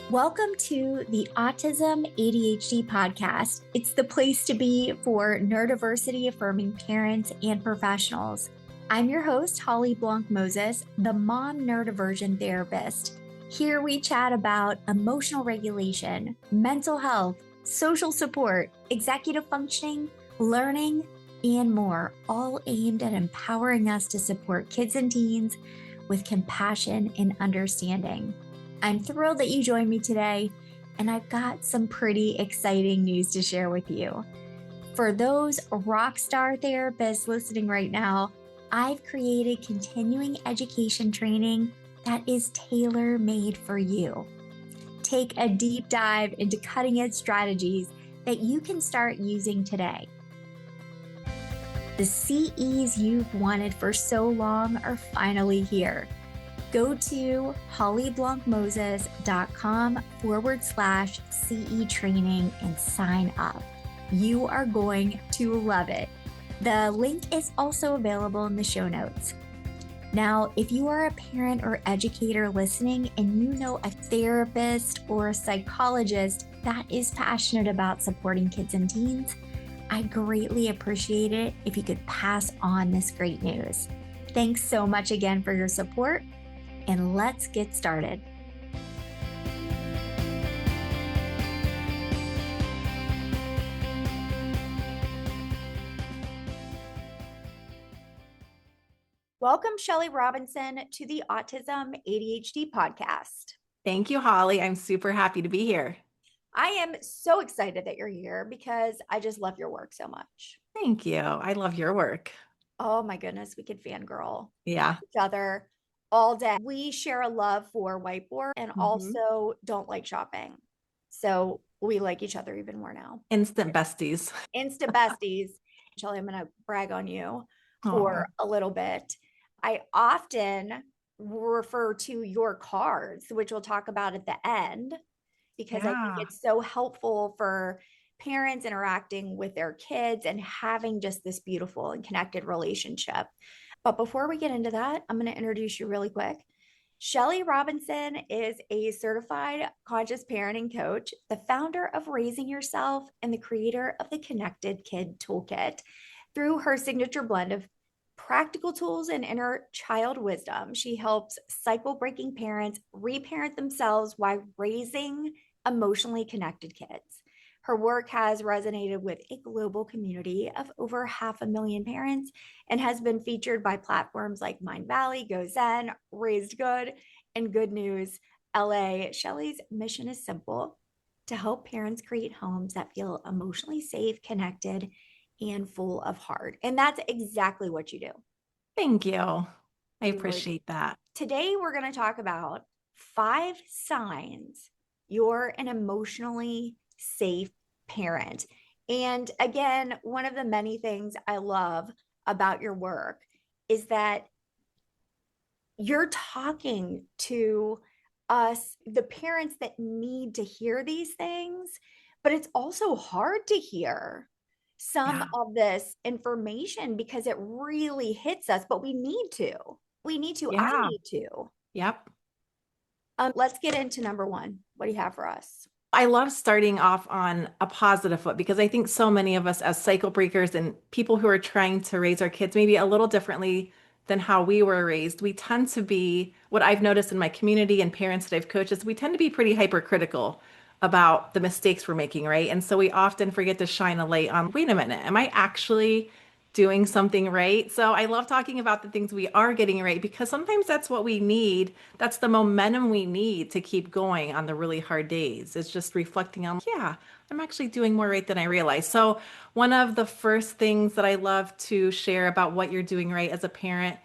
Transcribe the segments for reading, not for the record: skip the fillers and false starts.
Welcome to the Autism ADHD Podcast. It's the place to be for neurodiversity affirming parents and professionals. I'm your host, Holly Blanc Moses, the mom neurodivergent therapist. Here we chat about emotional regulation, mental health, social support, executive functioning, learning, and more, all aimed at empowering us to support kids and teens with compassion and understanding. I'm thrilled that you joined me today, and I've got some pretty exciting news to share with you. For those rock star therapists listening right now, I've created continuing education training that is tailor-made for you. Take a deep dive into cutting-edge strategies that you can start using today. The CEs you've wanted for so long are finally here. Go to hollyblancmoses.com/CE training and sign up. You are going to love it. The link is also available in the show notes. Now, if you are a parent or educator listening and you know a therapist or a psychologist that is passionate about supporting kids and teens, I greatly appreciate it if you could pass on this great news. Thanks so much again for your support, and let's get started. Welcome, Shelly Robinson, to the Autism ADHD Podcast. Thank you, Holly. I'm super happy to be here. I am so excited that you're here because I just love your work so much. Thank you. I love your work. Oh my goodness, we could fangirl each other all day. We share a love for whiteboard and also don't like shopping. So we like each other even more now. Instant besties. Instant besties. Shelly, I'm going to brag on you for a little bit. I often refer to your cards, which we'll talk about at the end, because I think it's so helpful for parents interacting with their kids and having just this beautiful and connected relationship. But before we get into that, I'm going to introduce you really quick. Shelly Robinson is a certified conscious parenting coach, the founder of Raising Yourself, and the creator of the Connected Kid Toolkit. Through her signature blend of practical tools and inner child wisdom, she helps cycle-breaking parents reparent themselves while raising emotionally connected kids. Her work has resonated with a global community of over 500,000 parents and has been featured by platforms like Mind Valley, Go Zen, Raised Good, and Good News LA. Shelly's mission is simple: to help parents create homes that feel emotionally safe, connected, and full of heart. And that's exactly what you do. Thank you. I appreciate that. Today, we're going to talk about 5 signs you're an emotionally safe parent. And again, one of the many things I love about your work is that you're talking to us, the parents that need to hear these things, but it's also hard to hear some of this information because it really hits us, but we need to. I need to. Yep. Let's get into number 1. What do you have for us? I love starting off on a positive foot because I think so many of us as cycle breakers and people who are trying to raise our kids maybe a little differently than how we were raised, we tend to be, what I've noticed in my community and parents that I've coached is we tend to be pretty hypercritical about the mistakes we're making, right? And so we often forget to shine a light on, wait a minute, am I actually doing something right? So I love talking about the things we are getting right because sometimes that's what we need. That's the momentum we need to keep going on the really hard days. It's just reflecting on, I'm actually doing more right than I realize. So one of the first things that I love to share about what you're doing right as a parent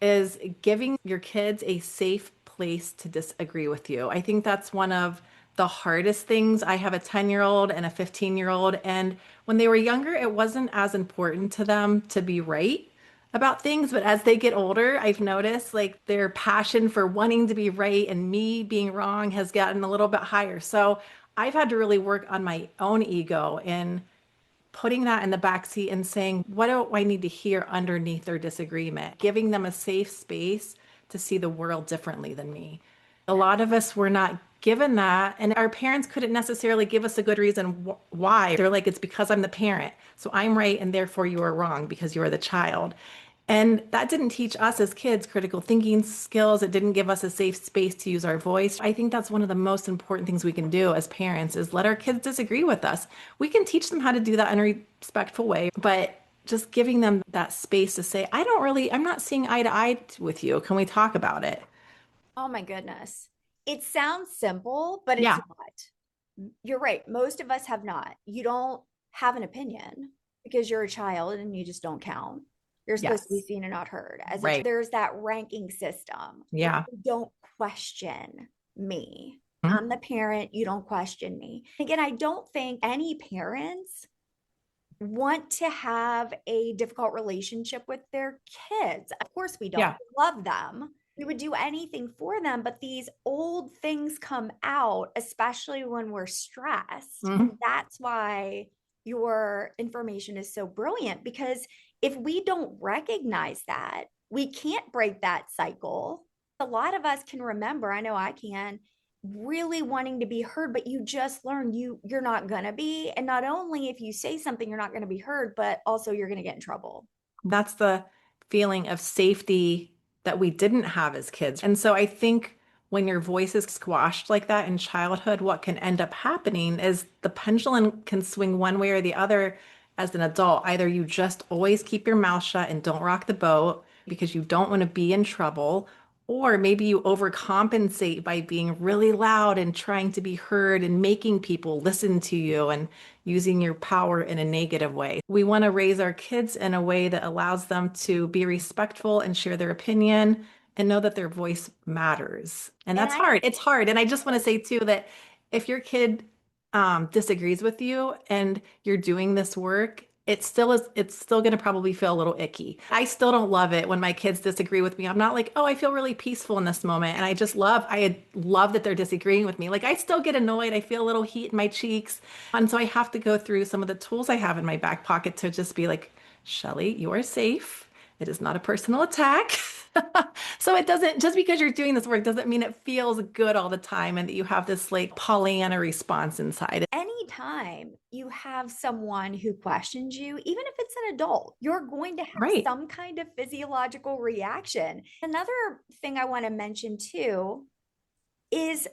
is giving your kids a safe place to disagree with you. I think that's one of the hardest things. I have a 10-year-old and a 15-year-old, and when they were younger, it wasn't as important to them to be right about things. But as they get older, I've noticed like their passion for wanting to be right and me being wrong has gotten a little bit higher. So I've had to really work on my own ego and putting that in the backseat and saying, what do I need to hear underneath their disagreement? Giving them a safe space to see the world differently than me. A lot of us were not given that, and our parents couldn't necessarily give us a good reason why. They're like, it's because I'm the parent. So I'm right, and therefore you are wrong because you are the child. And that didn't teach us as kids critical thinking skills. It didn't give us a safe space to use our voice. I think that's one of the most important things we can do as parents is let our kids disagree with us. We can teach them how to do that in a respectful way, but just giving them that space to say, I'm not seeing eye to eye with you. Can we talk about it? Oh my goodness. It sounds simple, but it's Yeah. not. You're right. Most of us have not. You don't have an opinion because you're a child and you just don't count. You're supposed to be Yes. seen and not heard. Right. There's that ranking system. Yeah. You don't question me. Mhm. I'm the parent. You don't question me. Again, I don't think any parents want to have a difficult relationship with their kids. Of course, we don't. Yeah. We love them. We would do anything for them, but these old things come out, especially when we're stressed. Mhm. That's why your information is so brilliant, because if we don't recognize that, we can't break that cycle. A lot of us can remember, I know I can, really wanting to be heard, but you just learn you're not going to be. And not only if you say something you're not going to be heard, but also you're going to get in trouble. That's the feeling of safety that we didn't have as kids. And so I think when your voice is squashed like that in childhood, what can end up happening is the pendulum can swing one way or the other as an adult. Either you just always keep your mouth shut and don't rock the boat because you don't want to be in trouble, or maybe you overcompensate by being really loud and trying to be heard and making people listen to you and using your power in a negative way. We want to raise our kids in a way that allows them to be respectful and share their opinion and know that their voice matters. And And that's I hard. It's hard. And I just want to say too that if your kid disagrees with you and you're doing this work, it's still going to probably feel a little icky. I still don't love it when my kids disagree with me. I'm not like, oh, I feel really peaceful in this moment. And I love that they're disagreeing with me. Like I still get annoyed. I feel a little heat in my cheeks. And so I have to go through some of the tools I have in my back pocket to just be like, Shelly, you are safe. It is not a personal attack. So it doesn't, just because you're doing this work doesn't mean it feels good all the time and that you have this like Pollyanna response inside. anytime you have someone who questions you, even if it's an adult, you're going to have Right. some kind of physiological reaction. Another thing I want to mention too is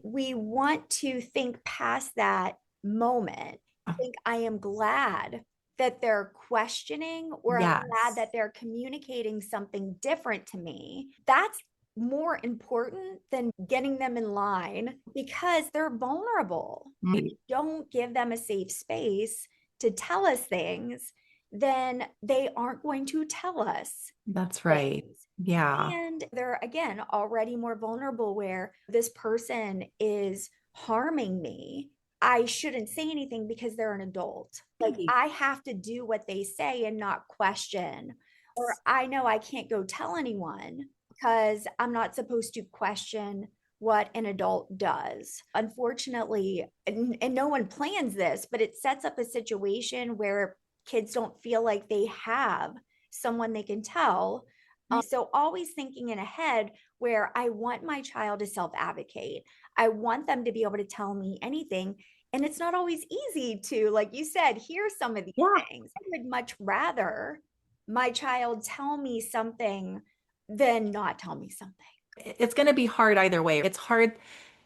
we want to think past that moment. Think, I am glad that they're questioning, or I'm glad Yes. that they're communicating something different to me. That's more important than getting them in line, because they're vulnerable. If Right. you don't give them a safe space to tell us things, then they aren't going to tell us That's right. things. Yeah. And they're, again, already more vulnerable, where this person is harming me. I shouldn't say anything because they're an adult. Like Right. I have to do what they say and not question. Or I know I can't go tell anyone because I'm not supposed to question what an adult does. Unfortunately, and no one plans this, but it sets up a situation where kids don't feel like they have someone they can tell. So always thinking in ahead, where I want my child to self advocate. I want them to be able to tell me anything. And it's not always easy to, like you said, hear some of these Yeah. things. I would much rather my child tell me something than not tell me something. It's going to be hard either way. It's hard.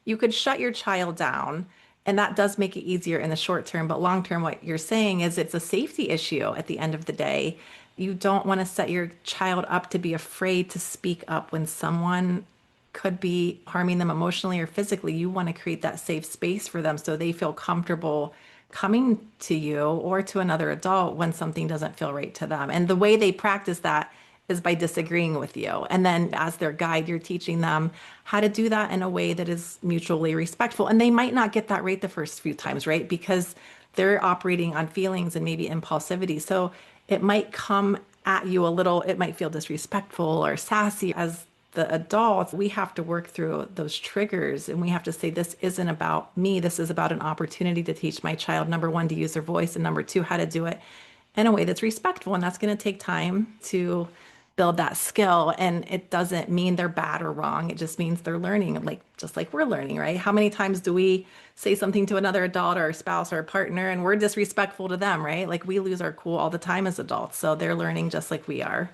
You could shut your child down, and that does make it easier in the short term. But long term, what you're saying is it's a safety issue at the end of the day. You don't want to set your child up to be afraid to speak up when someone could be harming them emotionally or physically. You want to create that safe space for them so they feel comfortable coming to you or to another adult when something doesn't feel right to them. And the way they practice that is by disagreeing with you. And then as their guide, you're teaching them how to do that in a way that is mutually respectful. And they might not get that right the first few times, right? Because they're operating on feelings and maybe impulsivity. So it might come at you a little, it might feel disrespectful or sassy. As the adults, we have to work through those triggers and we have to say, this isn't about me. This is about an opportunity to teach my child, number one, to use their voice, and number two, how to do it in a way that's respectful. And that's going to take time to build that skill. And it doesn't mean they're bad or wrong. It just means they're learning, like just like we're learning, right? How many times do we say something to another adult or a spouse or a partner and we're disrespectful to them, right? Like we lose our cool all the time as adults. So they're learning just like we are.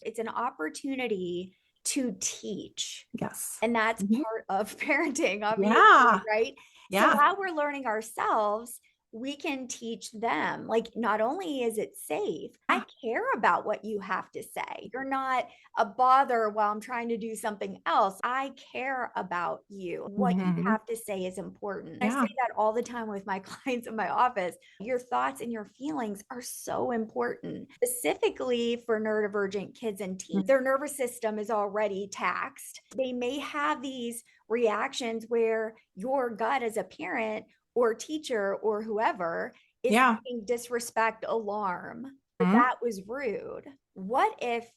It's an opportunity to teach. Yes. And that's Mhm. part of parenting, obviously, Yeah. right? So Yeah. while we're learning ourselves, we can teach them. Like, not only is it safe, I care about what you have to say. You're not a bother while I'm trying to do something else. I care about you. What you Mhm. have to say is important. I Yeah. say that all the time with my clients in my office. Your thoughts and your feelings are so important, specifically for neurodivergent kids and teens. Their nervous system is already taxed. They may have these reactions where your gut as a parent or teacher or whoever is Yeah. saying disrespect, alarm, Mhm. that was rude. What if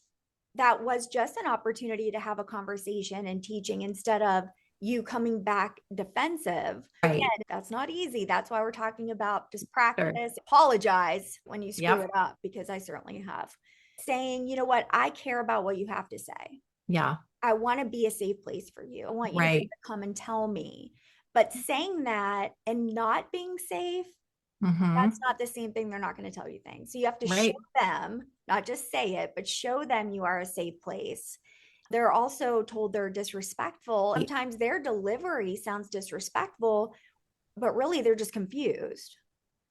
that was just an opportunity to have a conversation and teaching instead of you coming back defensive? Again, Right. that's not easy. That's why we're talking about just Sure. practice, apologize when you screw Yep. it up, because I certainly have. Saying, you know what, I care about what you have to say. Yeah. I want to be a safe place for you. I want you to be able Right. to come and tell me. But saying that and not being safe, that's Hmm. not the same thing. They're not going to tell you things. So you have to show Right. them, not just say it, but show them you are a safe place. They're also told they're disrespectful. Sometimes their delivery sounds disrespectful, but really they're just confused.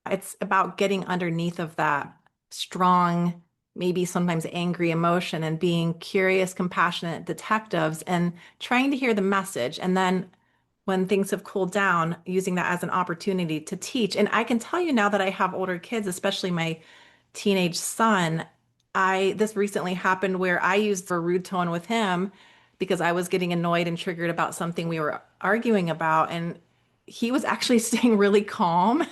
It's about getting underneath of that strong, maybe sometimes angry emotion and being curious, compassionate detectives and trying to hear the message. And then when things have cooled down, using that as an opportunity to teach. And I can tell you now that I have older kids, especially my teenage son, this recently happened where I used a rude tone with him because I was getting annoyed and triggered about something we were arguing about. And he was actually staying really calm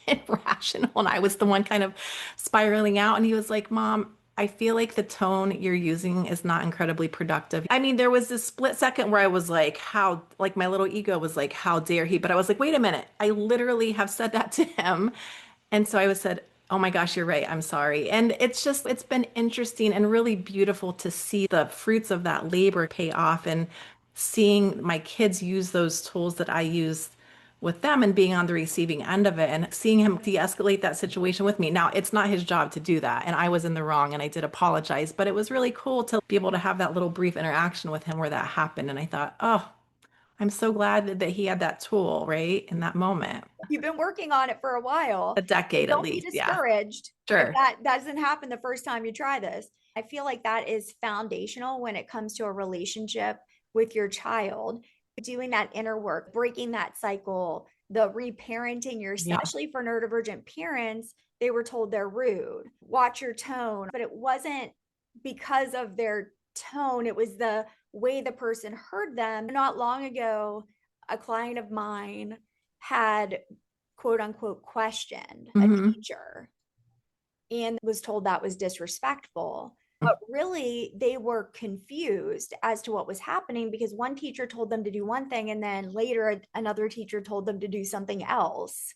and rational. And I was the one kind of spiraling out. And he was like, Mom, I feel like the tone you're using is not incredibly productive. I mean, there was this split second where I was like, like my little ego was like, how dare he? But I was like, wait a minute. I literally have said that to him. And so I was said, oh my gosh, you're right. I'm sorry. And it's been interesting and really beautiful to see the fruits of that labor pay off and seeing my kids use those tools that I used with them and being on the receiving end of it and seeing him de-escalate that situation with me. Now, it's not his job to do that. And I was in the wrong and I did apologize, but it was really cool to be able to have that little brief interaction with him where that happened. And I thought, oh, I'm so glad that he had that tool, right? In that moment. You've been working on it for a while. A decade at Don't be least. Yeah. discouraged if Sure. that doesn't happen the first time you try this. I feel like that is foundational when it comes to a relationship with your child. Doing that inner work, breaking that cycle, the reparenting yourself, Yeah. especially for neurodivergent parents, they were told they're rude. Watch your tone. But it wasn't because of their tone, it was the way the person heard them. Not long ago, a client of mine had quote unquote questioned a Hmm. teacher and was told that was disrespectful. But really, they were confused as to what was happening because one teacher told them to do one thing, and then later another teacher told them to do something else.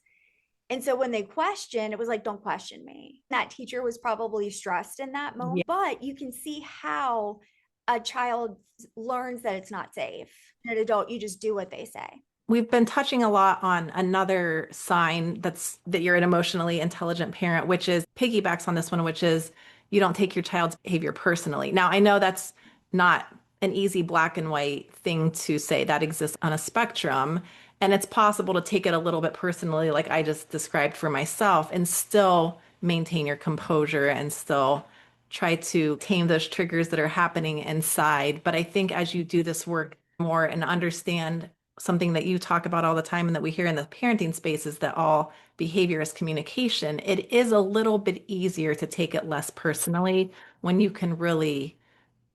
And so when they questioned, it was like, don't question me. That teacher was probably stressed in that Yeah. moment, but you can see how a child learns that it's not safe. An adult, you just do what they say. We've been touching a lot on another sign that you're an emotionally intelligent parent, which is piggybacks on this one, which is you don't take your child's behavior personally. Now, I know that's not an easy black and white thing to say that exists on a spectrum, and it's possible to take it a little bit personally, like I just described for myself, and still maintain your composure and still try to tame those triggers that are happening inside. But I think as you do this work more and understand something that you talk about all the time and that we hear in the parenting space is that all behavior is communication. It is a little bit easier to take it less personally when you can really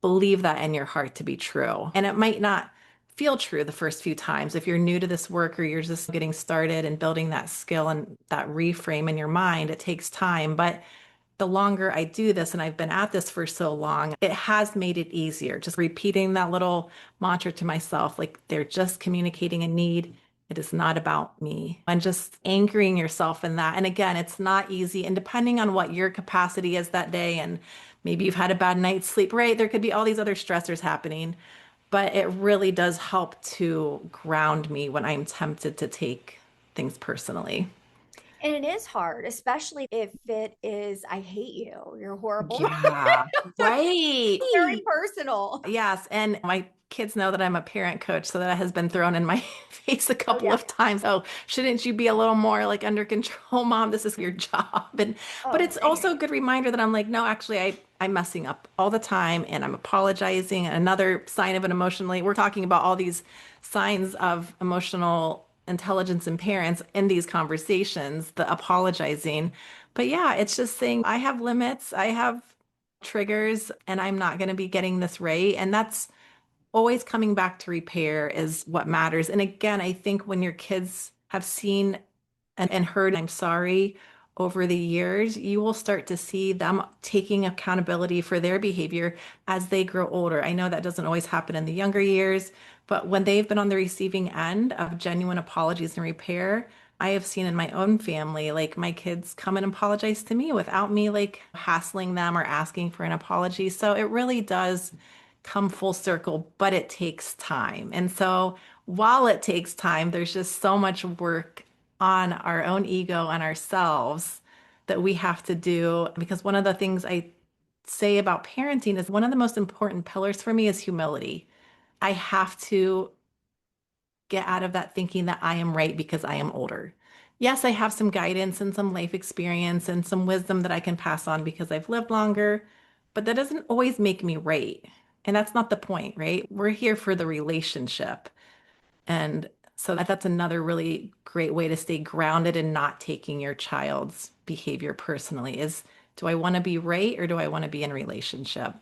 believe that in your heart to be true. And it might not feel true the first few times if you're new to this work or you're just getting started and building that skill and that reframe in your mind. It takes time, but the longer I do this, and I've been at this for so long, it has made it easier. Just repeating that little mantra to myself, like they're just communicating a need. It is not about me. And just anchoring yourself in that. And again, it's not easy. And depending on what your capacity is that day and maybe you've had a bad night's sleep, right? There could be all these other stressors happening, but it really does help to ground me when I'm tempted to take things personally. And it is hard, especially if it is, I hate you, you're horrible. Yeah, right. Very personal. Yes, and my kids know that I'm a parent coach, so that has been thrown in my face a Oh, couple yeah. of times. Oh, shouldn't you be a little more like under control, mom? This is your job. And but Oh, it's same. also a good reminder that I'm like, no, actually I'm messing up all the time and I'm apologizing. Another sign of an emotionally, we're talking about all these signs of emotional intelligence in parents in these conversations, the apologizing. But yeah, it's just saying I have limits, I have triggers, and I'm not going to be getting this right. And that's always coming back to repair is what matters. And again, I think when your kids have seen and heard I'm sorry over the years, you will start to see them taking accountability for their behavior as they grow older. I know that doesn't always happen in the younger years, but when they've been on the receiving end of genuine apologies and repair, I have seen in my own family, like my kids come and apologize to me without me like hassling them or asking for an apology. So it really does come full circle, but it takes time. And so while it takes time, there's just so much work on our own ego and ourselves that we have to do. Because one of the things I say about parenting is one of the most important pillars for me is humility. I have to get out of that thinking that I am right because I am older. Yes, I have some guidance and some life experience and some wisdom that I can pass on because I've lived longer, but that doesn't always make me right. And that's not the point, right? We're here for the relationship. And so that's another really great way to stay grounded and not taking your child's behavior personally is, do I want to be right or do I want to be in relationship?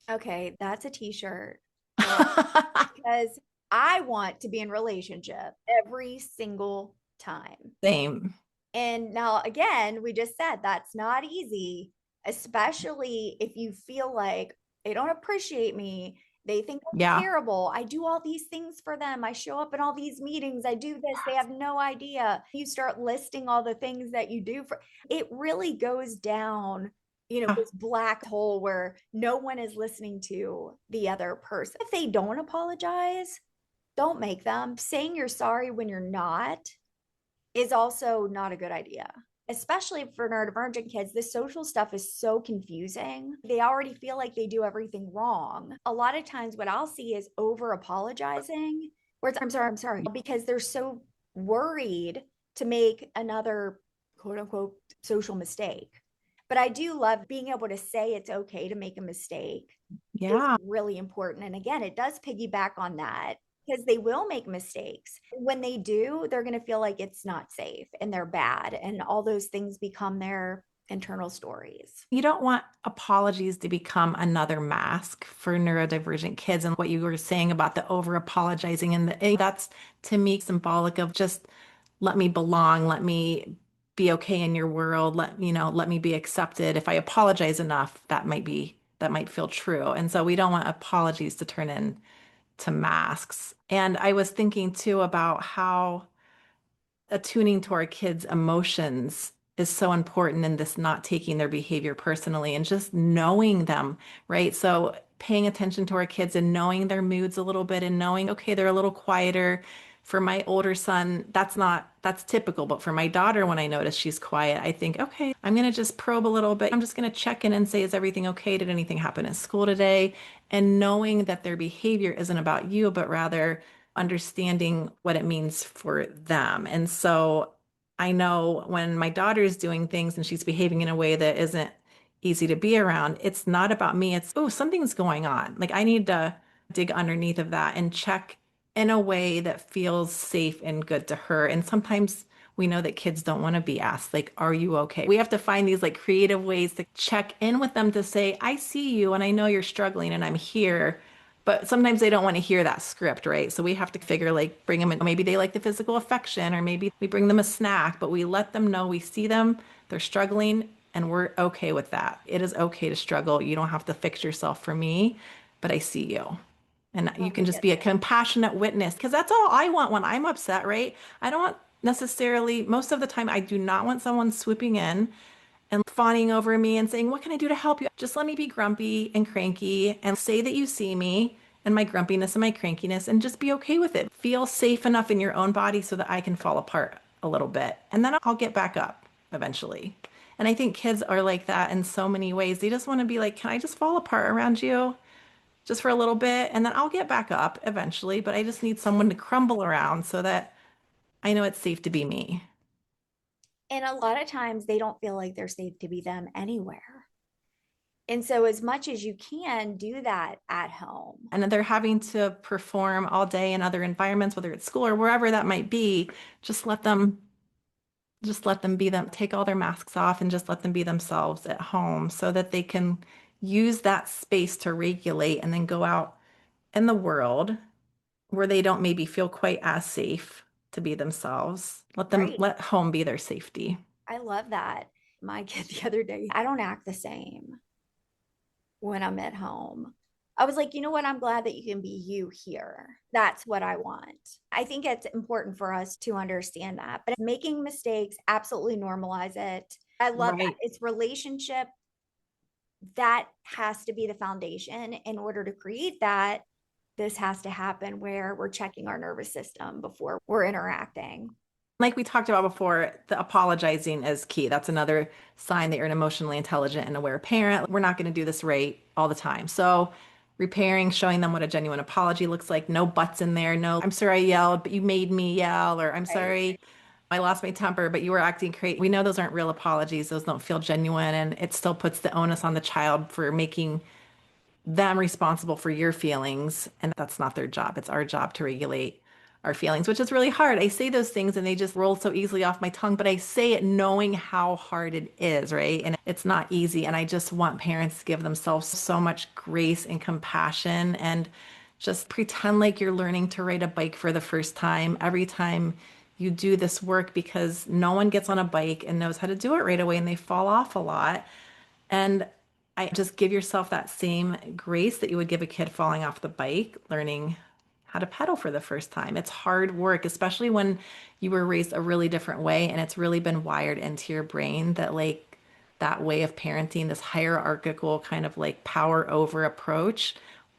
Okay, that's a t-shirt. I love because I want to be in relationship every single time. Same. And now again, we just said that's not easy, especially if you feel like they don't appreciate me. They think I'm Yeah. terrible. I do all these things for them. I show up in all these meetings. I do this. They have no idea. You start listing all the things that you do for it really goes down, this black hole where no one is listening to the other person. If they don't apologize, don't make them. Saying you're sorry when you're not is also not a good idea. Especially for neurodivergent kids, the social stuff is so confusing. They already feel like they do everything wrong. A lot of times, what I'll see is over apologizing, where it's, I'm sorry, because they're so worried to make another quote unquote social mistake. But I do love being able to say it's okay to make a mistake is Yeah. really important. And again, it does piggyback on that because they will make mistakes. When they do, they're going to feel like it's not safe and they're bad. And all those things become their internal stories. You don't want apologies to become another mask for neurodivergent kids. And what you were saying about the over apologizing and that's to me symbolic of just let me belong, let me be okay in your world, let me be accepted. If I apologize enough, that might feel true. And so we don't want apologies to turn into masks. And I was thinking too about how attuning to our kids' emotions is so important in this not taking their behavior personally and just knowing them, right? So paying attention to our kids and knowing their moods a little bit and knowing, okay, they're a little quieter. For my older son, that's typical. But for my daughter, when I notice she's quiet, I think, okay, I'm going to just probe a little bit. I'm just going to check in and say, is everything okay? Did anything happen at school today? And knowing that their behavior isn't about you, but rather understanding what it means for them. And so I know when my daughter's doing things and she's behaving in a way that isn't easy to be around, it's not about me. It's, oh, something's going on. Like I need to dig underneath of that and check in a way that feels safe and good to her. And sometimes we know that kids don't want to be asked, like, are you okay? We have to find these like creative ways to check in with them to say, I see you and I know you're struggling and I'm here. But sometimes they don't want to hear that script, right? So we have to figure like bring them in. Maybe they like the physical affection, or maybe we bring them a snack, but we let them know we see them, they're struggling, and we're okay with that. It is okay to struggle. You don't have to fix yourself for me, but I see you. And Oh, you can I just get be a that. compassionate witness because that's all I want when I'm upset, right? I don't want necessarily, most of the time, I do not want someone swooping in and fawning over me and saying, "What can I do to help you?" Just let me be grumpy and cranky and say that you see me and my grumpiness and my crankiness and just be okay with it. Feel safe enough in your own body so that I can fall apart a little bit. And then I'll get back up eventually. And I think kids are like that in so many ways. They just want to be like, "Can I just fall apart around you just for a little bit? And then I'll get back up eventually. But I just need someone to crumble around so that I know it's safe to be me." And a lot of times they don't feel like they're safe to be them anywhere. And so, as much as you can, do that at home. And they're having to perform all day in other environments, whether it's school or wherever that might be. Just let them just let them be them, take all their masks off and just let them be themselves at home so that they can use that space to regulate and then go out in the world where they don't maybe feel quite as safe to be themselves. Right. Let home be their safety. I love that. My kid the other day, I don't act the same when I'm at home. I was like, you know what? I'm glad that you can be you here. That's what I want. I think it's important for us to understand that. But making mistakes, absolutely normalize it. I love that. Right. It's relationship that has to be the foundation. In order to create that, this has to happen where we're checking our nervous system before we're interacting. Like we talked about before, the apologizing is key. That's another sign that you're an emotionally intelligent and aware parent. We're not going to do this right all the time. So, repairing, showing them what a genuine apology looks like. No buts in there. No, "I'm sorry I yelled, but you made me yell," or "I'm Right. sorry I lost my temper, but you were acting crazy." We know those aren't real apologies. Those don't feel genuine. And it still puts the onus on the child for making them responsible for your feelings. And that's not their job. It's our job to regulate our feelings, which is really hard. I say those things and they just roll so easily off my tongue, but I say it knowing how hard it is, right? And it's not easy. And I just want parents to give themselves so much grace and compassion and just pretend like you're learning to ride a bike for the first time every time you do this work, because no one gets on a bike and knows how to do it right away and they fall off a lot. And I just give yourself that same grace that you would give a kid falling off the bike, learning how to pedal for the first time. It's hard work, especially when you were raised a really different way and it's really been wired into your brain that like that way of parenting, this hierarchical kind of like power over approach.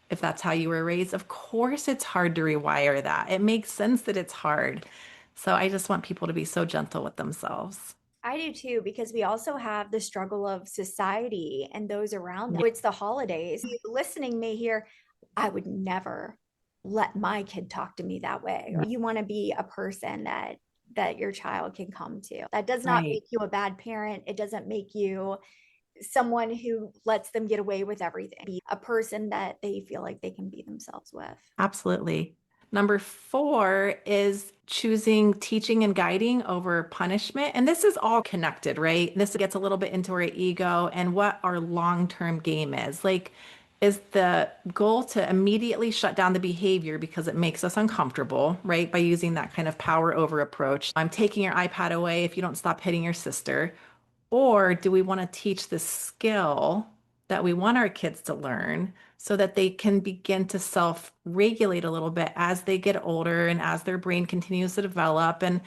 If that's how you were raised, of course it's hard to rewire that. It makes sense that it's hard. So I just want people to be so gentle with themselves. I do too, because we also have the struggle of society and those around them. Yeah. It's the holidays. You listening may hear, I would never let my kid talk to me that way. Or you want to be a person that your child can come to. That does not Right. make you a bad parent. It doesn't make you someone who lets them get away with everything. Be a person that they feel like they can be themselves with. Absolutely. Number four is choosing teaching and guiding over punishment. And this is all connected, right? This gets a little bit into our ego and what our long-term game is. Like, is the goal to immediately shut down the behavior because it makes us uncomfortable, right? By using that kind of power over approach. "I'm taking your iPad away if you don't stop hitting your sister." Or do we want to teach the skill that we want our kids to learn so that they can begin to self-regulate a little bit as they get older and as their brain continues to develop? And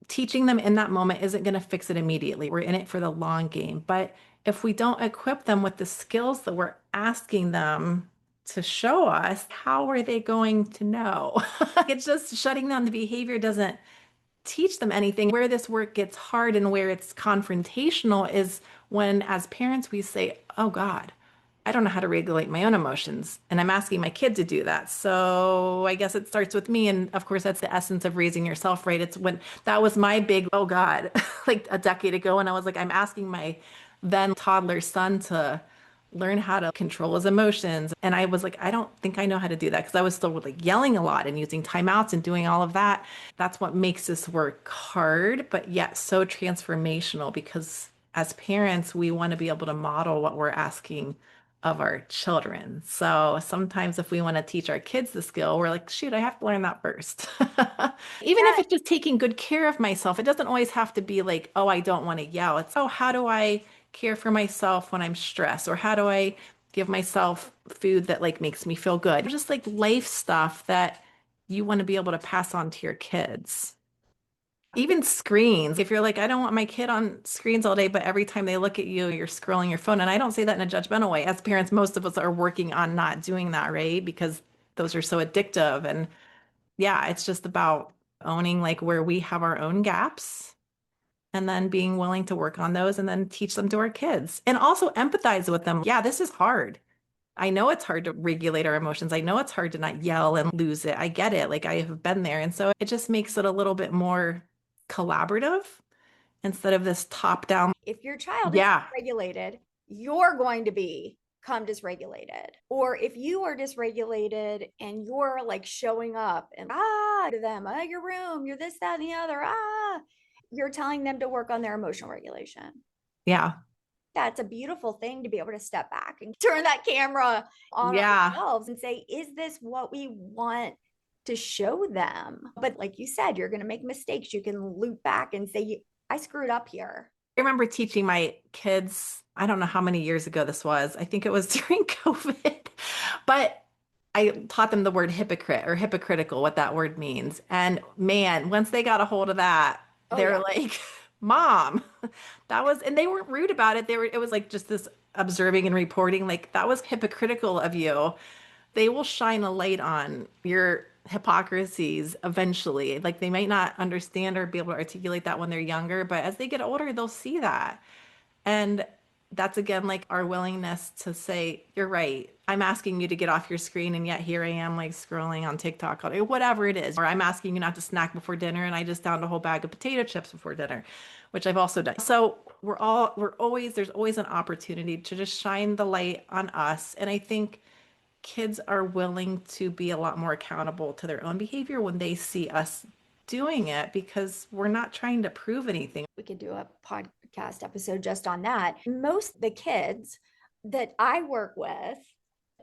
teaching them in that moment isn't going to fix it immediately. We're in it for the long game. But if we don't equip them with the skills that we're asking them to show us, how are they going to know? It's just shutting down the behavior doesn't teach them anything. Where this work gets hard and where it's confrontational is when, as parents, we say, "Oh God, I don't know how to regulate my own emotions." And I'm asking my kid to do that. So I guess it starts with me. And of course, that's the essence of raising yourself, right? It's when that was my big, oh God, like a decade ago. And I was like, I'm asking my then toddler son to learn how to control his emotions. And I was like, I don't think I know how to do that because I was still like yelling a lot and using timeouts and doing all of that. That's what makes this work hard, but yet so transformational because as parents, we want to be able to model what we're asking of our children. So sometimes if we want to teach our kids the skill, we're like, shoot, I have to learn that first. Even if Yeah. it's just taking good care of myself, it doesn't always have to be like, oh, I don't want to yell. It's, oh, how do I care for myself when I'm stressed? Or how do I give myself food that like makes me feel good? Just like life stuff that you want to be able to pass on to your kids. Even screens. If you're like, I don't want my kid on screens all day, but every time they look at you, you're scrolling your phone. And I don't say that in a judgmental way. As parents, most of us are working on not doing that, right? Because those are so addictive. And yeah, it's just about owning like where we have our own gaps and then being willing to work on those and then teach them to our kids and also empathize with them. Yeah, this is hard. I know it's hard to regulate our emotions. I know it's hard to not yell and lose it. I get it. Like I have been there. And so it just makes it a little bit more collaborative instead of this top down. If your child is Yeah. regulated, you're going to become dysregulated. Or if you are dysregulated and you're like showing up and to them, your room, you're this, that, and the other, you're telling them to work on their emotional regulation. Yeah. That's a beautiful thing to be able to step back and turn that camera on Yeah. ourselves and say, is this what we want to show them? But like you said, you're going to make mistakes. You can loop back and say, I screwed up here. I remember teaching my kids, I don't know how many years ago this was. I think it was during COVID, but I taught them the word hypocrite or hypocritical, what that word means. And man, once they got a hold of that, they're like, Mom, that was, and they weren't rude about it. It was like just this observing and reporting, like that was hypocritical of you. They will shine a light on your hypocrisies eventually. Like they might not understand or be able to articulate that when they're younger, but as they get older, they'll see that. And that's again like our willingness to say, you're right. I'm asking you to get off your screen, and yet here I am like scrolling on TikTok all day, whatever it is. Or I'm asking you not to snack before dinner, and I just downed a whole bag of potato chips before dinner, which I've also done. So there's always an opportunity to just shine the light on us. And I think kids are willing to be a lot more accountable to their own behavior when they see us doing it because we're not trying to prove anything. We could do a podcast episode just on that. Most of the kids that I work with,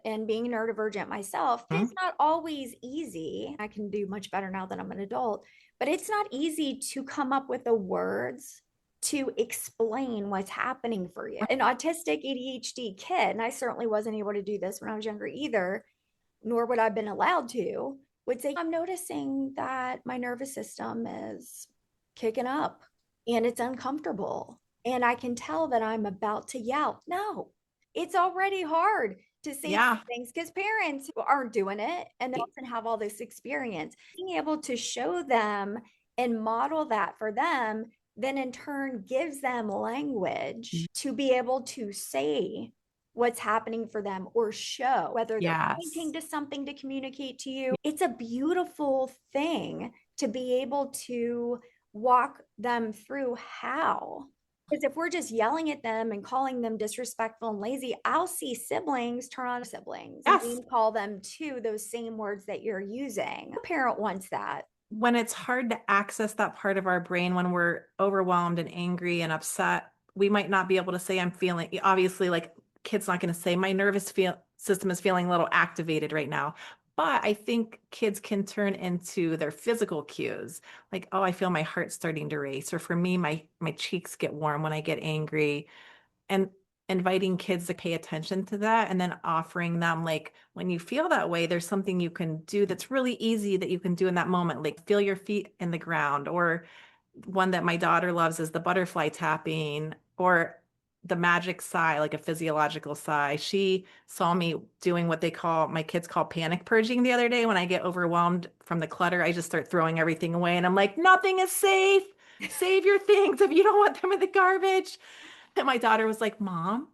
and being neurodivergent myself, it's not always easy. I can do much better now that I'm an adult, but it's not easy to come up with the words to explain what's happening for you. An autistic ADHD kid, and I certainly wasn't able to do this when I was younger either, nor would I have been allowed to, would say, I'm noticing that my nervous system is kicking up and it's uncomfortable. And I can tell that I'm about to yell. No, it's already hard to say things because parents aren't doing it and they often have all this experience. Being able to show them and model that for them then in turn gives them language to be able to say what's happening for them or show whether they're pointing to something to communicate to you. It's a beautiful thing to be able to walk them through how. Because if we're just yelling at them and calling them disrespectful and lazy, I'll see siblings turn on siblings and call them to those same words that you're using. A parent wants that. When it's hard to access that part of our brain, when we're overwhelmed and angry and upset, we might not be able to say, I'm feeling, obviously, like kids not going to say, my nervous system is feeling a little activated right now. But I think kids can turn into their physical cues, like, oh, I feel my heart starting to race. Or for me, my cheeks get warm when I get angry. And inviting kids to pay attention to that and then offering them, like, when you feel that way, there's something you can do that's really easy that you can do in that moment, like feel your feet in the ground. Or one that my daughter loves is the butterfly tapping or the magic sigh, like a physiological sigh. She saw me doing what my kids call panic purging the other day. When I get overwhelmed from the clutter, I just start throwing everything away and I'm like, nothing is safe. Save your things if you don't want them in the garbage. And my daughter was like, Mom,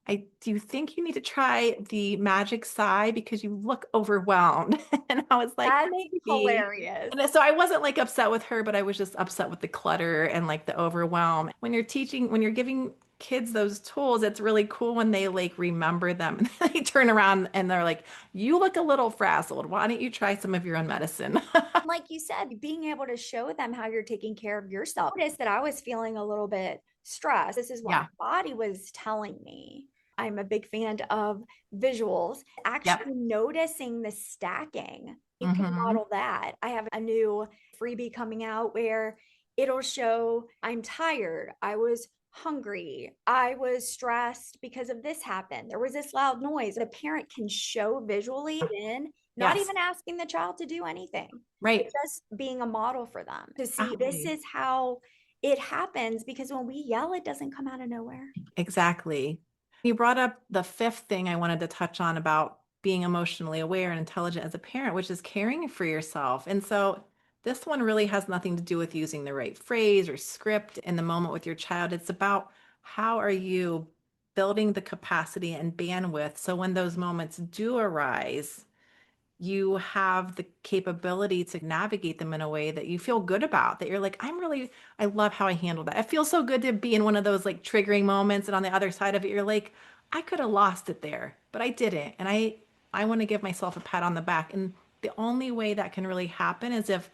do you think you need to try the magic sigh because you look overwhelmed? And I was like, that's hilarious. And so I wasn't like upset with her, but I was just upset with the clutter and like the overwhelm. When you're giving kids those tools, it's really cool when they like remember them and they turn around and they're like, you look a little frazzled. Why don't you try some of your own medicine? Like you said, being able to show them how you're taking care of yourself. I noticed that I was feeling a little bit stressed. This is what my body was telling me. I'm a big fan of visuals. Actually noticing the stacking. You can model that. I have a new freebie coming out where it'll show I'm tired. I was hungry. I was stressed because of this happened. There was this loud noise. The parent can show visually in not Yes. even asking the child to do anything, but Right. just being a model for them to see this Absolutely. is how it happens. Because when we yell, it doesn't come out of nowhere. Exactly. You brought up the fifth thing I wanted to touch on about being emotionally aware and intelligent as a parent, which is caring for yourself. And so this one really has nothing to do with using the right phrase or script in the moment with your child. It's about how are you building the capacity and bandwidth so when those moments do arise, you have the capability to navigate them in a way that you feel good about, that you're like, I love how I handled that. It feels so good to be in one of those like triggering moments. And on the other side of it, you're like, I could have lost it there, but I didn't. And I want to give myself a pat on the back. And the only way that can really happen is if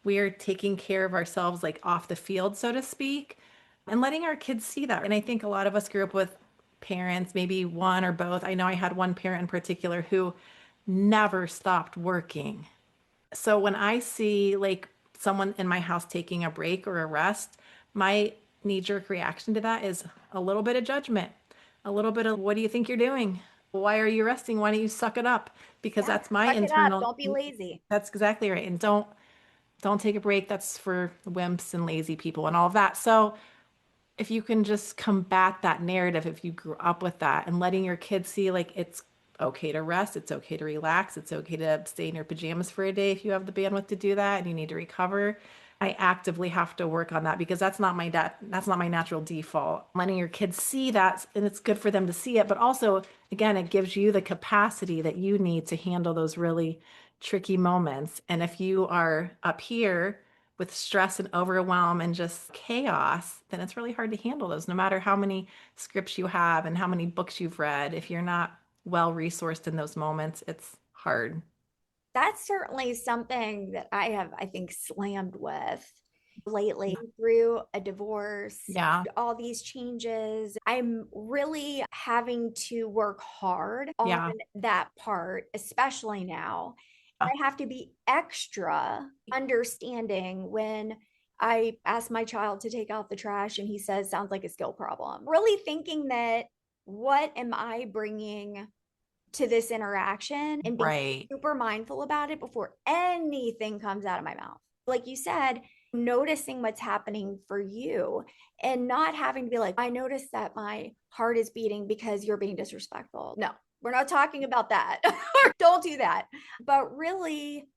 we are taking care of ourselves, like off the field, so to speak, and letting our kids see that. And I think a lot of us grew up with parents, maybe one or both. I know I had one parent in particular who never stopped working. So when I see like someone in my house taking a break or a rest, my knee jerk reaction to that is a little bit of judgment, a little bit of, what do you think you're doing? Why are you resting? Why don't you suck it up? Because Yeah. that's my Suck it up. internal, Don't be lazy. that's exactly right. And don't take a break. That's for wimps and lazy people and all of that. So if you can just combat that narrative, if you grew up with that and letting your kids see like it's okay to rest, it's okay to relax, it's okay to stay in your pajamas for a day if you have the bandwidth to do that and you need to recover. I actively have to work on that because that's not my natural default. Letting your kids see that, and it's good for them to see it, but also again, it gives you the capacity that you need to handle those really tricky moments. And if you are up here with stress and overwhelm and just chaos, then it's really hard to handle those, no matter how many scripts you have and how many books you've read. If you're not well resourced in those moments, it's hard. That's certainly something that I have, I think, slammed with lately through a divorce, Yeah. all these changes. I'm really having to work hard on Yeah. that part, especially now. And I have to be extra understanding when I ask my child to take out the trash and he says, sounds like a skill problem. Really thinking that what am I bringing to this interaction and being Right. super mindful about it before anything comes out of my mouth. Like you said, noticing what's happening for you and not having to be like, I noticed that my heart is beating because you're being disrespectful. No, we're not talking about that. Don't do that. But really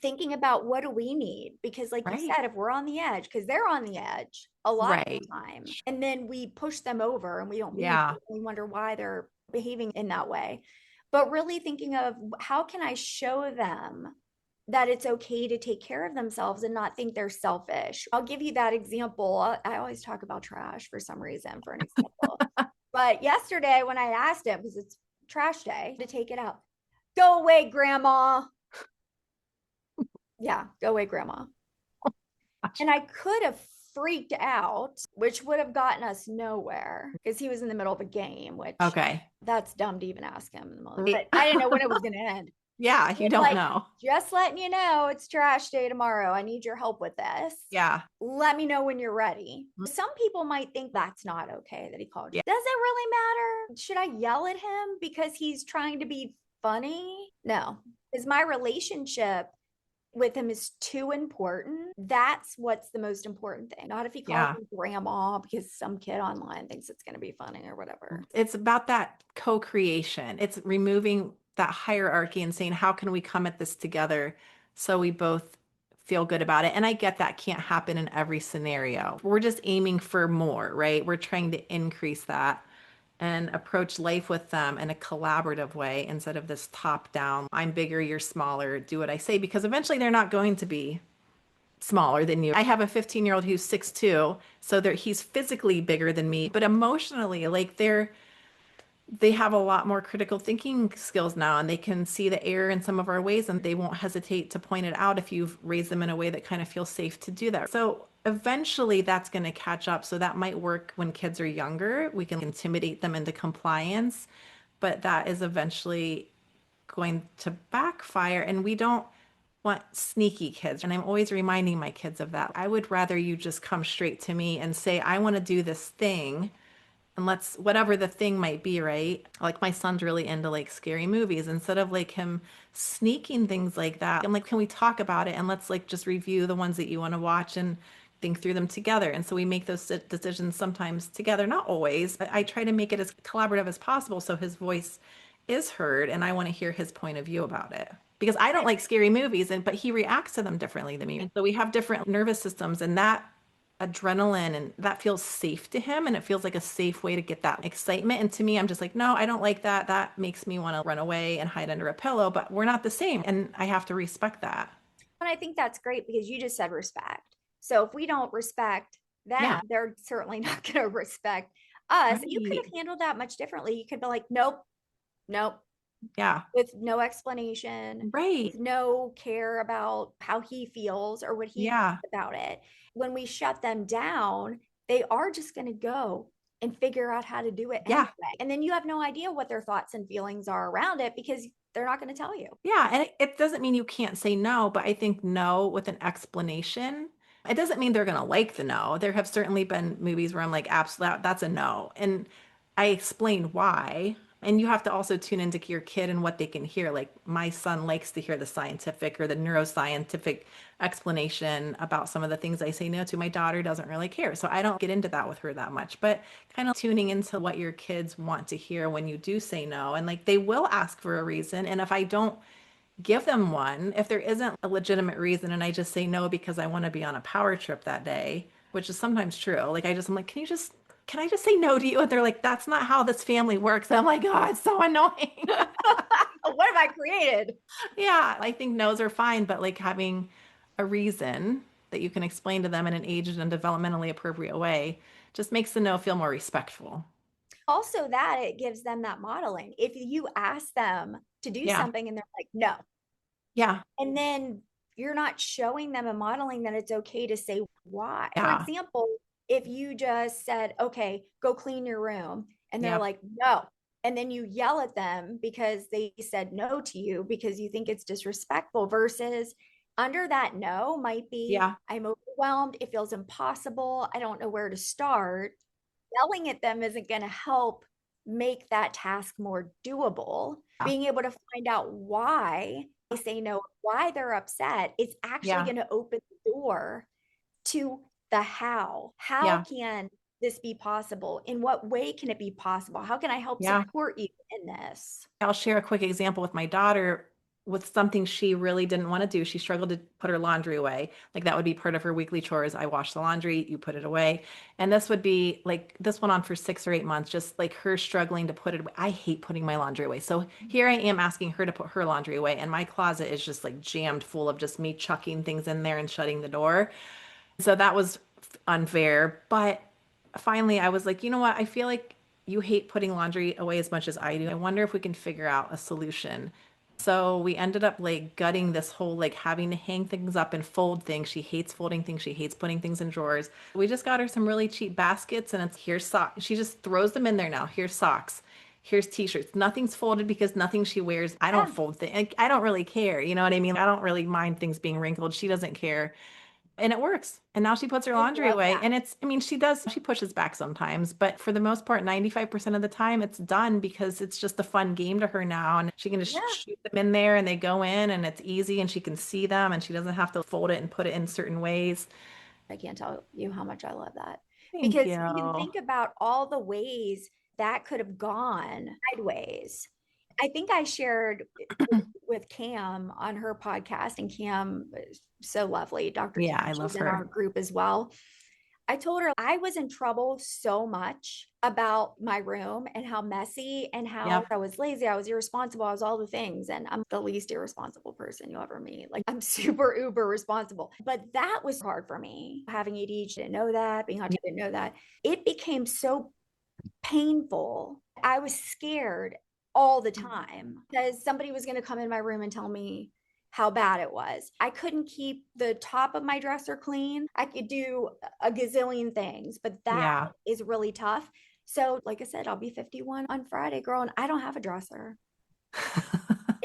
thinking about what do we need? Because, like you Right. said, if we're on the edge, because they're on the edge a lot of the Right. time, and then we push them over and we don't mean Yeah. to, we wonder why they're behaving in that way. But really thinking of how can I show them that it's okay to take care of themselves and not think they're selfish. I'll give you that example. I always talk about trash for some reason for an example. But yesterday when I asked him, because it's trash day, to take it out, go away, grandma. Yeah, go away, grandma. And I could have freaked out, which would have gotten us nowhere because he was in the middle of a game, which Okay. that's dumb to even ask him in the moment. Right. But I didn't know when it was going to end. Yeah, you It's don't like, know. just letting you know, it's trash day tomorrow. I need your help with this. Yeah. Let me know when you're ready. Some people might think that's not okay that he called you. Yeah. Does it really matter? Should I yell at him because he's trying to be funny? No, because my relationship with him is too important. That's what's the most important thing. Not if he calls Yeah. me grandma because some kid online thinks it's going to be funny or whatever. It's about that co-creation. It's removing that hierarchy and saying, how can we come at this together so we both feel good about it? And I get that can't happen in every scenario. We're just aiming for more, right? We're trying to increase that and approach life with them in a collaborative way instead of this top down, I'm bigger, you're smaller, do what I say, because eventually they're not going to be smaller than you. I have a 15-year-old who's 6'2", so he's physically bigger than me, but emotionally, like they have a lot more critical thinking skills now, and they can see the error in some of our ways, and they won't hesitate to point it out if you've raised them in a way that kind of feels safe to do that. So eventually that's going to catch up. So that might work when kids are younger. We can intimidate them into compliance, but that is eventually going to backfire, and we don't want sneaky kids. And I'm always reminding my kids of that. I would rather you just come straight to me and say, I want to do this thing, and let's, whatever the thing might be, right? Like my son's really into like scary movies. Instead of like him sneaking things like that, I'm like, can we talk about it? And let's like just review the ones that you want to watch and think through them together. And so we make those decisions sometimes together, not always, but I try to make it as collaborative as possible so his voice is heard and I want to hear his point of view about it. Because I don't like scary movies and but he reacts to them differently than me. And so we have different nervous systems and that adrenaline and that feels safe to him and it feels like a safe way to get that excitement. And to me, I'm just like, no, I don't like that. That makes me want to run away and hide under a pillow, but we're not the same. And I have to respect that. And I think that's great because you just said respect. So if we don't respect them, Yeah. they're certainly not going to respect us. You could Right. have handled that much differently. You could be like, nope, nope, Yeah. with no explanation, Right. with no care about how he feels or what he Yeah. thinks about it. When we shut them down, they are just going to go and figure out how to do it Yeah. anyway. And then you have no idea what their thoughts and feelings are around it because they're not going to tell you. Yeah. And it doesn't mean you can't say no, but I think no with an explanation. It doesn't mean they're going to like the no. There have certainly been movies where I'm like, absolutely, that's a no. And I explain why. And you have to also tune into your kid and what they can hear. Like my son likes to hear the scientific or the neuroscientific explanation about some of the things I say no to. My daughter doesn't really care. So I don't get into that with her that much, but kind of tuning into what your kids want to hear when you do say no. And like they will ask for a reason. And if I don't give them one, if there isn't a legitimate reason and I just say no because I want to be on a power trip that day, which is sometimes true. Like I'm like, can I just say no to you? And they're like, that's not how this family works. I'm like, oh, it's so annoying. What have I created? Yeah, I think no's are fine, but like having a reason that you can explain to them in an aged and developmentally appropriate way just makes the no feel more respectful. Also, that it gives them that modeling. If you ask them to do Yeah. something and they're like, no, Yeah. and then you're not showing them and modeling that it's okay to say why. For Yeah. example, if you just said, okay, go clean your room, and they're Yep. like, no, and then you yell at them because they said no to you because you think it's disrespectful, versus under that no might be, Yeah. I'm overwhelmed, it feels impossible, I don't know where to start. Yelling at them isn't going to help make that task more doable. Yeah. Being able to find out why they say no, why they're upset, it's actually Yeah. going to open the door to the how. How Yeah. can this be possible? In what way can it be possible? How can I help Yeah. support you in this? I'll share a quick example with my daughter with something she really didn't want to do. She struggled to put her laundry away. Like that would be part of her weekly chores. I wash the laundry, you put it away. And this would be like, this went on for 6 or 8 months, just like her struggling to put it away. I hate putting my laundry away. So here I am asking her to put her laundry away. And my closet is just like jammed full of just me chucking things in there and shutting the door. So that was unfair. But finally, I was like, you know what? I feel like you hate putting laundry away as much as I do. I wonder if we can figure out a solution. So we ended up like gutting this whole like having to hang things up and fold things. She hates folding things. She hates putting things in drawers. We just got her some really cheap baskets and it's here's socks. She just throws them in there now. Here's socks. Here's t-shirts. Nothing's folded because nothing she wears. I don't Yeah, fold things. I don't really care. You know what I mean? I don't really mind things being wrinkled. She doesn't care and it works. And now she puts her I laundry love away. that. And it's, I mean, she pushes back sometimes, but for the most part, 95% of the time it's done because it's just a fun game to her now. And she can Yeah, just shoot them in there and they go in and it's easy and she can see them and she doesn't have to fold it and put it in certain ways. I can't tell you how much I love that, Thank because you can you. think about all the ways that could have gone sideways. I think I shared with Cam on her podcast, and Cam is so lovely. Dr. Yeah, Cam, I love she's in our her. group as well. I told her I was in trouble so much about my room and how messy and how Yep. I was lazy, I was irresponsible, I was all the things. And I'm the least irresponsible person you'll ever meet. Like I'm super uber responsible. But that was hard for me. Having ADHD, didn't know that, being autistic, didn't know that. It became so painful. I was scared all the time because somebody was going to come in my room and tell me how bad it was. I couldn't keep the top of my dresser clean. I could do a gazillion things, but that Yeah. is really tough. So, like I said, I'll be 51 on Friday, girl, and I don't have a dresser.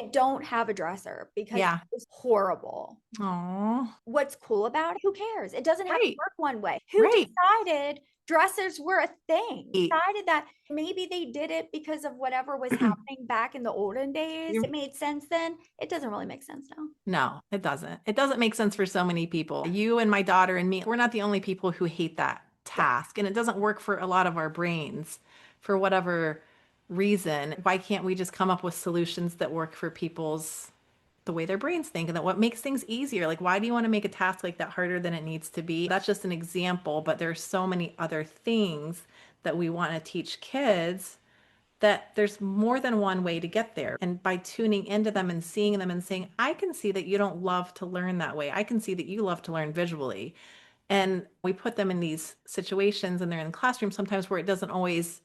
I don't have a dresser because Yeah. it was horrible. Oh, What's cool about it? Who cares? It doesn't have to right. work one way. Who Right. decided dressers were a thing? Decided that maybe they did it because of whatever was happening back in the olden days. It made sense then. It doesn't really make sense now. No, it doesn't. It doesn't make sense for so many people. You and my daughter and me, we're not the only people who hate that task. And it doesn't work for a lot of our brains for whatever reason. Why can't we just come up with solutions that work for people's the way their brains think and that what makes things easier? Like, why do you want to make a task like that harder than it needs to be? That's just an example, but there's so many other things that we want to teach kids that there's more than one way to get there. And by tuning into them and seeing them and saying, I can see that you don't love to learn that way. I can see that you love to learn visually. And we put them in these situations and they're in the classroom sometimes where it doesn't always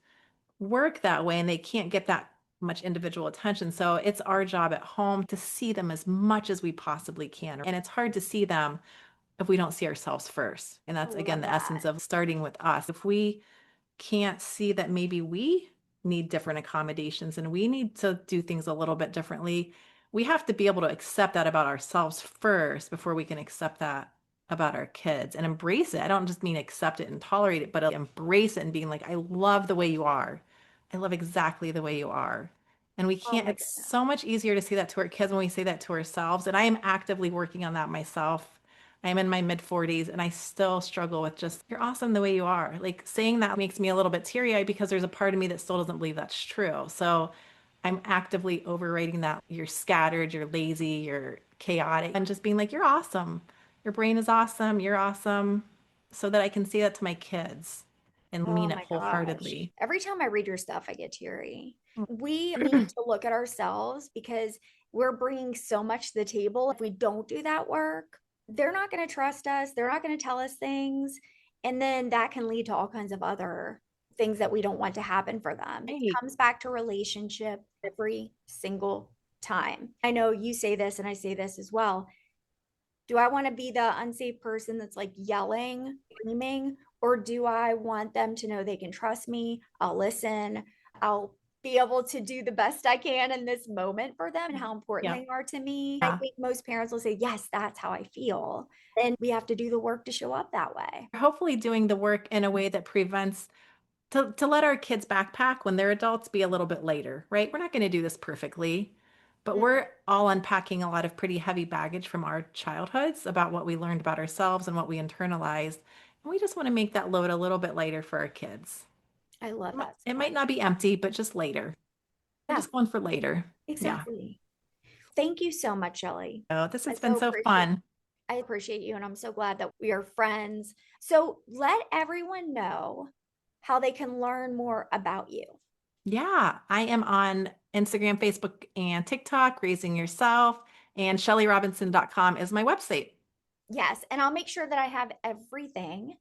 work that way and they can't get that much individual attention. So it's our job at home to see them as much as we possibly can. And it's hard to see them if we don't see ourselves first. And that's again the essence of starting with us. If we can't see that maybe we need different accommodations and we need to do things a little bit differently, we have to be able to accept that about ourselves first before we can accept that about our kids and embrace it. I don't just mean accept it and tolerate it, but embrace it and being like, I love the way you are. I love exactly the way you are. And we can't, it's so much easier to say that to our kids when we say that to ourselves. And I am actively working on that myself. I am in my mid 40s and I still struggle with just, you're awesome the way you are. Like saying that makes me a little bit teary eyed because there's a part of me that still doesn't believe that's true. So I'm actively overriding that. You're scattered, you're lazy, you're chaotic, and just being like, you're awesome. Your brain is awesome. You're awesome. So that I can say that to my kids and mean it wholeheartedly. Every time I read your stuff, I get teary. We need to look at ourselves because we're bringing so much to the table. If we don't do that work, they're not going to trust us. They're not going to tell us things. And then that can lead to all kinds of other things that we don't want to happen for them. It comes back to relationship every single time. I know you say this and I say this as well. Do I want to be the unsafe person that's like yelling, screaming, or do I want them to know they can trust me? I'll listen. I'll be able to do the best I can in this moment for them and how important they are to me. I think most parents will say, yes, that's how I feel. And we have to do the work to show up that way. Hopefully doing the work in a way that prevents to let our kids backpack when they're adults be a little bit later, right? We're not going to do this perfectly, but we're all unpacking a lot of pretty heavy baggage from our childhoods about what we learned about ourselves and what we internalized. And we just want to make that load a little bit lighter for our kids. I love that. It might not be empty, but just later. We're just going for later. Exactly. Yeah. Thank you so much, Shelly. Oh, this has been so fun. I appreciate you. And I'm so glad that we are friends. So let everyone know how they can learn more about you. Yeah, I am on Instagram, Facebook, and TikTok, Raising Yourself, and ShellyRobinson.com is my website. Yes. And I'll make sure that I have everything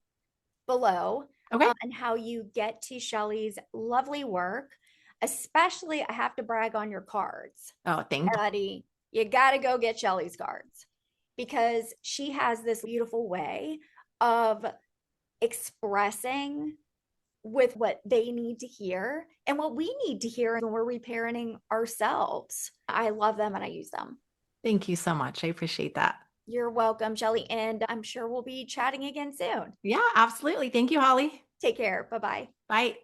below. Okay. And how you get to Shelly's lovely work. Especially, I have to brag on your cards. Oh, thank you. You got to go get Shelly's cards because she has this beautiful way of expressing with what they need to hear and what we need to hear when we're reparenting ourselves. I love them and I use them. Thank you so much. I appreciate that. You're welcome, Shelly. And I'm sure we'll be chatting again soon. Yeah, absolutely. Thank you, Holly. Take care. Bye-bye. Bye.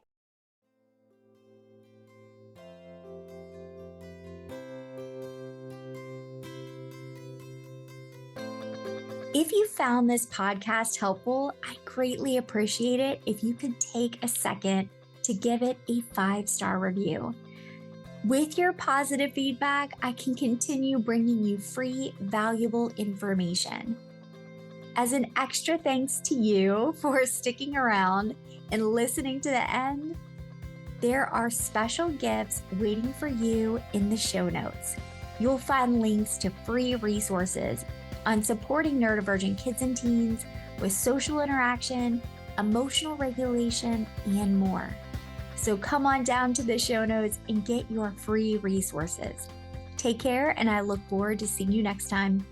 If you found this podcast helpful, I greatly appreciate it if you could take a second to give it a 5-star review. With your positive feedback, I can continue bringing you free, valuable information. As an extra thanks to you for sticking around and listening to the end, there are special gifts waiting for you in the show notes. You'll find links to free resources on supporting neurodivergent kids and teens with social interaction, emotional regulation, and more. So come on down to the show notes and get your free resources. Take care, and I look forward to seeing you next time.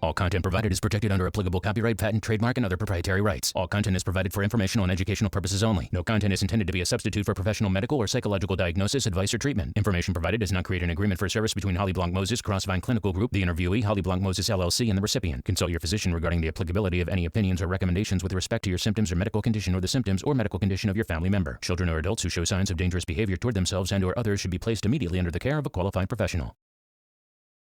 All content provided is protected under applicable copyright, patent, trademark, and other proprietary rights. All content is provided for informational and educational purposes only. No content is intended to be a substitute for professional medical or psychological diagnosis, advice, or treatment. Information provided does not create an agreement for service between Holly Blanc Moses, Crossvine Clinical Group, the interviewee, Holly Blanc Moses LLC, and the recipient. Consult your physician regarding the applicability of any opinions or recommendations with respect to your symptoms or medical condition or the symptoms or medical condition of your family member. Children or adults who show signs of dangerous behavior toward themselves and or others should be placed immediately under the care of a qualified professional.